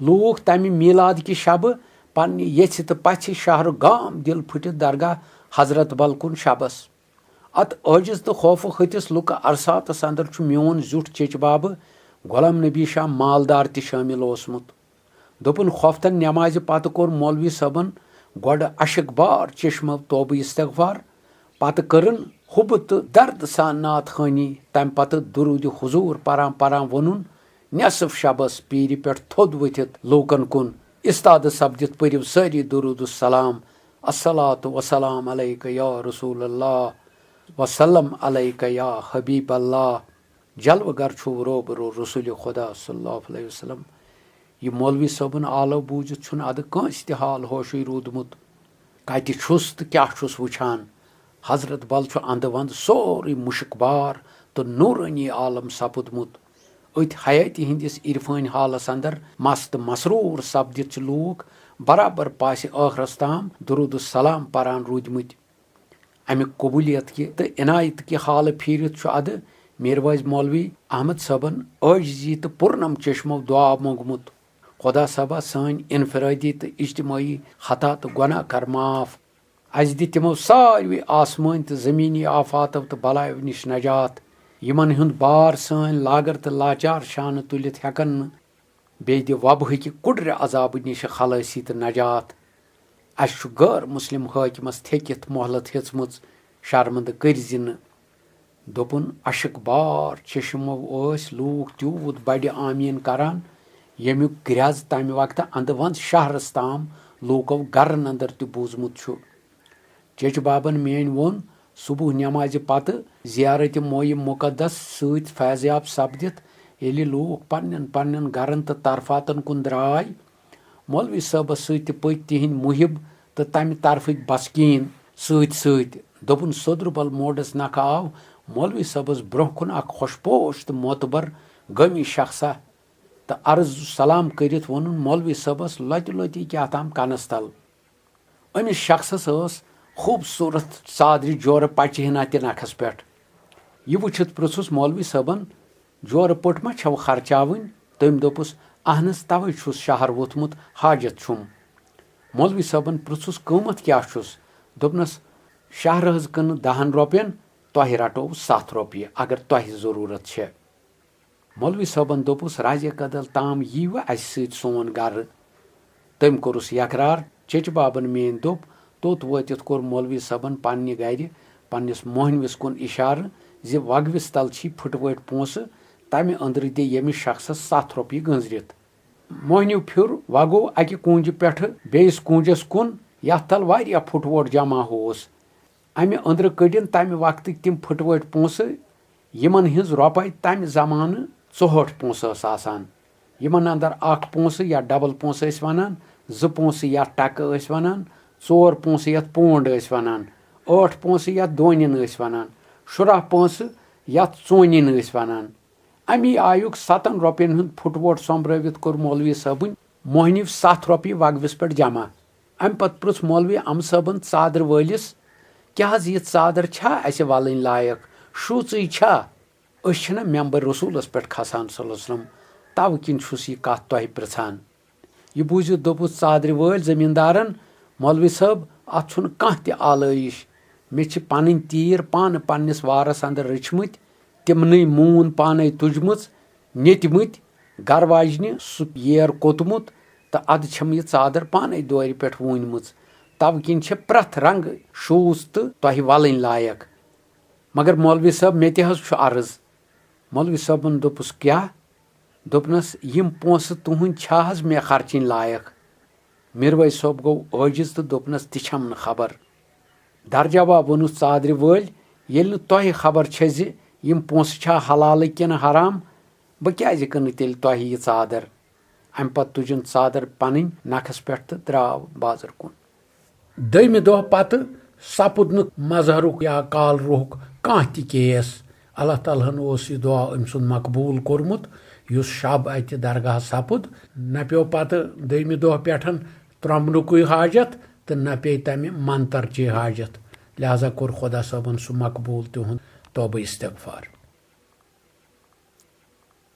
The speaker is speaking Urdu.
لوٗکھ تمہِ میٖلاد کہِ شبہٕ پننہِ یژھِ تہٕ پژھِ شہر گام دِل پھٕٹِتھ درگاہ حضرت بل کُن شبس اتھ عٲجِز تہٕ خوفہٕ ۂتِس لُکہٕ عرصاتس اندر چھُ میون زیُٹھ چیچہِ بابہٕ غلام نبی شاہ مالدار تہِ شٲمِل اوسمُت دوٚپُن خوفتن نٮ۪مازِ پتہٕ کوٚر مولوی صٲبن گۄڈٕ اشک بار چشمو توبہٕ استغفار پتہٕ کٔرٕن حُبہٕ تہٕ درد سان نعت خٲنی تمہِ پتہٕ درود حضوٗر پران پران ووٚنُن نٮ۪صف شبس پیٖرِ پٮ۪ٹھ تھوٚد ؤتھِتھ لوٗکن کُن استادٕ سپدِتھ پٔرِو سٲری درود السلام الصلاۃ وسلام علیکہ یا رسول اللہ وسلم علیکہ یا حبیب اللہ جلوٕ گر چھُو روبرو رسول خدا صلی اللہ علیہ وسلم یہِ مولوی صٲبُن آلو بوٗزِتھ چھُنہٕ ادٕ کٲنٛسہِ تہِ حال ہوشٕے روٗدمُت کتہِ چھُس تہٕ کیاہ چھُس وٕچھان حضرت بل چھُ انٛدٕ ونٛدٕ سورُے مُشک بار تہٕ نوٗرٲنی عالم سپُدمُت أتھۍ حیٲتی ہٕنٛدِس عرفٲنی حالس اندر مست مسروٗر سپدِتھ چھِ لوٗکھ برابر پاسہِ ٲخرس تام درود السلام پران روٗدمٕتۍ امیُک قبوٗلیت کہِ تہٕ عنایت کہِ حالہٕ پھیٖرِتھ چھُ ادٕ میٖرواز مولوی احمد صٲبن عٲجزی تہٕ پُرنم چشمو دعا موٚنگمُت خۄدا صٲبا سٲنۍ انفرٲدی تہٕ اجتمٲعی خطا تہٕ گۄناہ کر معاف اسہِ دِ تِمو ساروٕے آسمٲنۍ تہٕ زٔمیٖنی آفاتو تہٕ بلایو نِش نجات یِمن ہُنٛد بار سٲنۍ لاگر تہٕ لاچار شانہٕ تُلِتھ ہٮ۪کن نہٕ بیٚیہِ دِ وبہٕکہِ کُڑرِ عذابہٕ نِش خلٲصی تہٕ نجات اسہِ چھُ غٲر مُسلم حٲکِمس تھیٚکِتھ مۄہلت ہیٚژمٕژ شرمنٛدٕ کٔرزِ نہٕ دوٚپُن اشک بار چشمو ٲسۍ لوٗکھ تیوٗت بڑِ آمیٖن کران ییٚمیُک گرٛٮ۪ز تمہِ وقتہٕ انٛدٕ ونٛد شہرس تام لوٗکو گرن اندر تہِ بوٗزمُت چھُ چیچہِ بابن میٲنۍ ووٚن صبح نٮ۪مازِ پتہٕ زیارتِ مویہِ مُقدس سۭتۍ فیضیاب سپدِتھ ییٚلہِ لوٗکھ پننٮ۪ن پننٮ۪ن گرن تہٕ طرفاتن کُن درٛاے مولوی صٲبس سۭتۍ تہِ پٔکۍ تِہنٛدۍ مُحِب تہٕ تمہِ طرفٕکۍ بسکیٖن سۭتۍ سۭتۍ دوٚپُن سودربل موڈس نکھٕ آو مولوی صٲبس برونٛہہ کُن اکھ خۄش پوش تہٕ معتبر گٲمی شخصا تہٕ عرض سلام کٔرِتھ ووٚنُن مولوی صٲبس لۄتہِ لۄتی کیٛاہ تام کنس تل أمِس شخصس ٲس خوٗبصوٗرت ژادرِ جورٕ پچہِ ہنا تہِ نکھس پٮ۪ٹھ یہِ وٕچھِتھ پرٛژھُس مولوی صٲبن جورٕ پٔٹ ما چھو خرچاوٕنۍ تٔمۍ دوٚپُس اہن حظ توے چھُس شہر ووٚتھمُت حاجت چھُم مولوی صٲبن پرٛژھُس قۭمتھ کیٛاہ چھُس دوٚپنس شہرٕ حظ کٕنہٕ 10 رۄپین تۄہہِ رٹو 7 رۄپیہِ اگر تۄہہِ ضروٗرت چھےٚ مولوی صٲبن دوٚپُس رازِ کدل تام ییٖوٕ اسہِ سۭتۍ سون گرٕ تٔمۍ کوٚرُس یقرار چیچہِ بابن میٲنۍ دوٚپ توٚت وٲتِتھ کوٚر مولوی صٲبن پننہِ گرِ پننِس موہنوِس کُن اِشارٕ زِ وگوِس تل چھی پھٕٹوٲٹۍ پونٛسہٕ تمہِ أنٛدرٕ دِ ییٚمِس شخصس 7 رۄپیہِ گٔنٛزرِتھ موہنیو پھیُر وگوو اکہِ کوٗنجہِ پٮ۪ٹھٕ بیٚیِس کوٗنجس کُن یتھ تل واریاہ پھٕٹووٹ جمع اوس امہِ أنٛدرٕ کٔڑِن تمہِ وقتٕکۍ تِم پھٕٹوٲٹۍ پونٛسہٕ یِمن ہٕنٛز رۄپے تمہِ زمانہٕ 64 پونٛسہٕ ٲس آسان یِمن اندر 1 پونٛسہٕ یا ڈبل پونٛسہٕ ٲسۍ ونان 2 پونٛسہٕ یتھ ٹکہٕ ٲسۍ ونان 4 پونٛسہٕ یتھ پونٛڈ ٲسۍ ونان 8 پونٛسہٕ یتھ دونٮ۪ن ٲسۍ ونان 16 پونٛسہٕ یتھ ژونٮ۪ن ٲسۍ ونان امی آیُک 7 رۄپین ہُنٛد پھُٹووٹ سوٚمبرٲوِتھ کوٚر مولوی صٲبٕنۍ موہنِو 7 رۄپیہِ وگوِس پٮ۪ٹھ جمع امہِ پتہٕ پرٛژھ مولوی صٲبن ژادر وٲلِس کیٛاہ حظ یہِ ژادر چھا اسہِ ولٕنۍ لایق شوٗژٕے چھا أسۍ چھِنہ ممبر رسوٗلس پٮ۪ٹھ کھسان صلی اللہ علیہ وسلم توٕ کِنۍ چھُس یہِ کتھ تۄہہِ پرژھان یہِ بوٗزِتھ دوٚپُس ژادرِ وٲلۍ زٔمیٖندارن مولوی صٲب اتھ چھُنہٕ کانٛہہ تہِ آلٲیِش مےٚ چھِ پنٕنۍ تیٖر پانہٕ پننِس وارس اندر رٔچھمٕتۍ تِمنٕے موٗن پانے تُجمٕژ نیٚتمٕتۍ گرٕ واجنہِ سُہ ییر کوٚتمُت تہٕ ادٕ چھم یہِ ژادر پانے دورِ پٮ۪ٹھ ووٗنمٕژ توٕ کِنۍ چھِ پرٛٮ۪تھ رنگہٕ شوٗژ تہٕ تۄہہِ ولٕنۍ لایق مگر مولوی صٲب مےٚ تہِ حظ چھُ عرض مولوی صٲبن دوٚپُس کیٛاہ دوٚپنس یِم پونٛسہٕ تُہنٛدۍ چھا حظ مےٚ خرچِنۍ لایق میٖرواز صٲب گوٚو عٲجِز تہٕ دوٚپنس تہِ چھم نہٕ خبر درجواب ووٚنُس ژادرِ وٲلۍ ییٚلہِ نہٕ تۄہہِ خبر چھےٚ زِ یِم پونٛسہٕ چھا حلالٕکۍ کِنہٕ حرام بہٕ کیٛازِ کٕنہٕ تیٚلہِ تۄہہِ یہِ ژادر امہِ پتہٕ تُجِن ژادر پنٕنۍ نکھس پٮ۪ٹھ تہٕ درٛاو بازر کُن دوٚیمہِ دۄہ پتہٕ سپُد نہٕ مظہرُک یا کالرُہُک کانٛہہ تہِ کیس اللہ تعالیٰ ہن اوس یہِ دعا أمۍ سُنٛد مقبوٗل کوٚرمُت یُس شب اتہِ درگاہ سپُد نہ پیوٚو پتہٕ دوٚیمہِ دۄہ پٮ۪ٹھ ترٛومبنُکُے حاجت تہٕ نہ پیٚیہِ تمہِ منترچہِ حاجت لہذا کوٚر خۄدا صٲبن سُہ مقبوٗل تِہُنٛد توبہٕ استغفار